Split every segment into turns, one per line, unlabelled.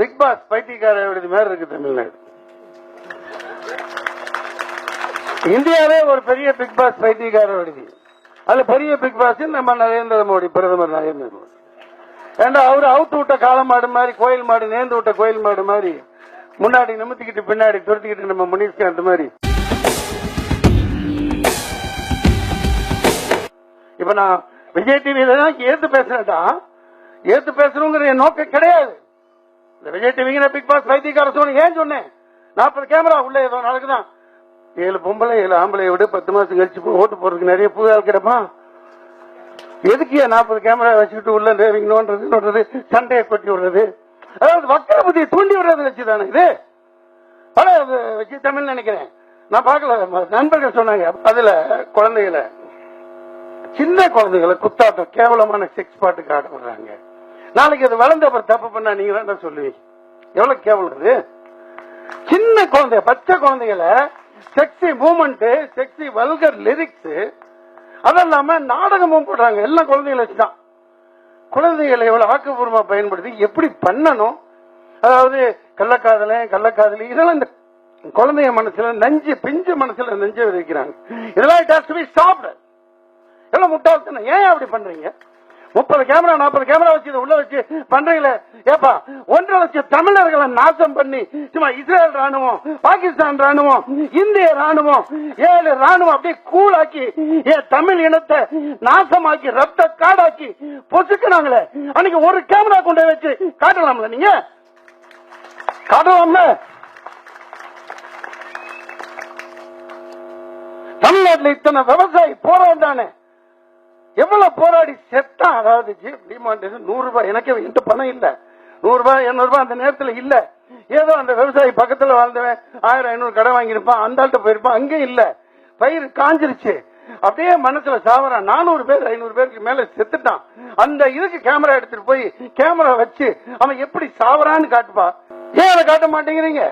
Big pass பைத்தியக்கார விடுதி மாதிரி இருக்கு தமிழ்நாடு. இந்தியாவே ஒரு பெரிய பிக் பாஸ் பைத்தியக்கார விடுதி. அதுல பெரிய பிக் பாஸ் நம்ம நரேந்திர மோடி, பிரதமர் நரேந்திர மோடி. ஏண்டா அவரு அவுத்து விட்ட காளை மாடு மாதிரி, கோயில் மாடு நேர்ந்து விட்ட கோயில் மாடு மாதிரி முன்னாடி நிமித்திக்கிட்டு பின்னாடி துரத்திக்கிட்டு நம்ம முனிஷ்காந்த் மாதிரி. இப்ப நான் விஜய் டிவியில தான் ஏத்து பேசுறேன்டா. ஏத்து பேசணுங்கிற என் நோக்கம் கிடையாது. இந்த விஜய் டிவிங்கிற பிக் பாஸ் பைத்தியக்கார சோனி ஏன் சொன்னேன்? 40 கேமரா உள்ள ஏதோ நடக்குதான். 7 பொம்பளை 7 ஆம்பளை விட 10 மாசம் கழிச்சு ஓட்டு போறதுக்கு நிறைய புது கிடப்பா. எதுக்கு 40 கேமரா வச்சுக்கிட்டு உள்ள நோன்றது சண்டையை கொட்டி விடுறது, அதாவது வக்கர புத்தியை தூண்டி விடுறது வச்சுதானே இது. வச்சு தமிழ் நினைக்கிறேன் நான் பார்க்கல, நண்பர்கள் சொன்னாங்க. அதுல குழந்தைகளை, சின்ன குழந்தைகளை குத்தாட்டம் கேவலமான செக்ஸ் பாட்டுக்கு ஆட விடுறாங்க. நாளைக்கு அது வளர்ந்த அப்புறம் தப்பு பண்ணா நீங்க தான் சொல்லுவீங்க. எவ்வளவு கேவலம் அது. சின்ன குழந்தை, பச்சை குழந்தைகளை sexy movement, sexy vulgar lyrics, அதெல்லாம நாடகமும் போடுறாங்க. எல்லாம் குழந்தைகளை வச்சுதான். குழந்தைகளை எவ்வளவு ஆக்கப்பூர்வமா பயன்படுத்தி எப்படி பண்ணணும், அதாவது கள்ளக்காதலி இதெல்லாம் இந்த குழந்தைய மனசுல நஞ்சு, பிஞ்சு மனசுல நஞ்சு விதைக்கிறாங்க. இதெல்லாம் எவ்வளவு முட்டாள்தனம். ஏன் அப்படி பண்றீங்க? 30 கேமரா 40 கேமரா வச்சு உள்ள வச்சு பண்றீங்களே. ஏப்பா 1.5 லட்சம் தமிழர்களை நாசம் பண்ணி சும்மா இஸ்ரேல் ராணுவம், பாகிஸ்தான் ராணுவம், இந்திய ராணுவம், 7 ராணுவம் அப்படியே கூழாக்கி தமிழ் இனத்தை நாசமாக்கி ரத்த காடாக்கி பொசுக்குனாங்களே. அன்னைக்கு ஒரு கேமரா கொண்டு வச்சு காட்டலாம்ல, நீங்க காட்டலாம்ல. தமிழ்நாட்டில் இத்தனை விவசாயி போராடானே, எவ்வளவு போராடி செத்தான். அதாவது டிமாண்டேஷன் 100 ரூபாய், எனக்கு என்கிட்ட பணம் இல்ல, 100 ரூபாய் 200 ரூபாய் அந்த நேரத்தில் இல்ல. ஏதோ அந்த விவசாயி பக்கத்துல வாழ்ந்தவன் 1000-500 கடை வாங்கியிருப்பான், அந்த ஆள்கிட்ட போயிருப்பான், அங்கே இல்ல. பயிர் காஞ்சிருச்சு, அப்படியே மனசுல சாவறான். 400 பேர் 500 பேருக்கு மேல செத்துட்டான். அந்த இதுக்கு கேமரா எடுத்துட்டு போய் கேமரா வச்சு அவன் எப்படி சாவறான்னு காட்டுப்பா. ஏன் அதை காட்ட மாட்டேங்கிறீங்க?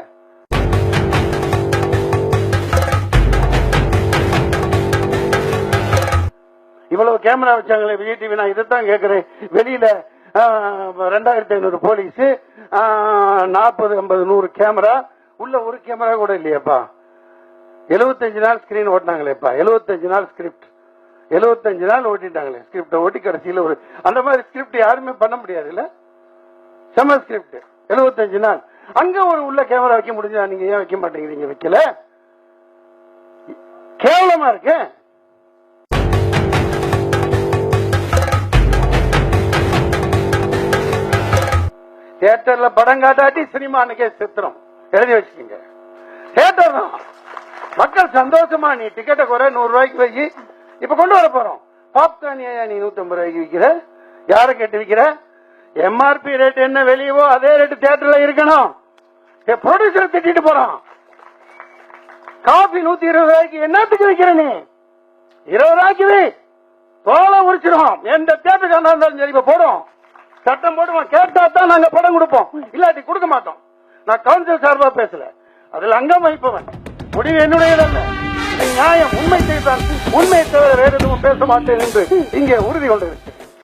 இவ்வளவு கேமரா வச்சாங்களே விஜய் டிவி. நான் இதைத்தான் கேட்கிறேன். வெளியில 2500 போலீஸ், 40, 50, 100 கேமரா, உள்ள ஒரு கேமரா கூட இல்லையாப்பா. 75 நாள் ஸ்கிரீன் ஓட்டினாங்களேப்பா. 75 நாள் ஸ்கிரிப்ட், 75 நாள் ஓட்டிட்டாங்களே. ஸ்கிரிப்ட ஓட்டி கடைசியில் ஒரு அந்த மாதிரி ஸ்கிரிப்ட் யாருமே பண்ண முடியாது இல்ல. செம ஸ்கிரிப்ட் 75 நாள். அங்க ஒரு உள்ள கேமரா வைக்க முடிஞ்சா நீங்க ஏன் வைக்க மாட்டேங்கிறீங்க? வைக்கல, கேவலமா இருக்கு. தியேட்டர்ல படம் காட்டாட்டி சினிமா அன்னைக்கே சித்திரம் எழுதி வச்சுக்கீங்க. தியேட்டர் தான் மக்கள் சந்தோஷமா. நீ டிக்கெட்டை குறை 100 ரூபாய்க்கு வை. இப்ப கொண்டு வர போறோம். பாப்கார்ன் ஏன் நீ 150 ரூபாய்க்கு விற்கிற? யார கேட்டு விற்கிற? எம்ஆர்பி ரேட் என்ன வெளியவோ அதே ரேட் தியேட்டர்ல இருக்கணும். ப்ரொடியூசர் திட்டிட்டு போறான். காபி 120 ரூபாய்க்கு என்னத்துக்கு விற்கிற? நீ 20 ரூபாய்க்கு வை. தோலை உரிச்சிடும். எந்த தியேட்டருக்கு இருந்தாலும் சரி போடும், சட்டம் போடுவோம். கேட்டா தான் நாங்க படம் கொடுப்போம், இல்லாட்டி கொடுக்க மாட்டோம். நான் கவுன்சில் சார்பா பேசல, அதில் அங்கம் வகிப்பவன். முடிவு என்னுடையதல்ல. நியாயம், உண்மை செய்தால் உண்மை தவிர வேறு எதுவும் பேச மாட்டேன் என்று இங்கே உறுதி கொண்டிருக்கிறேன்.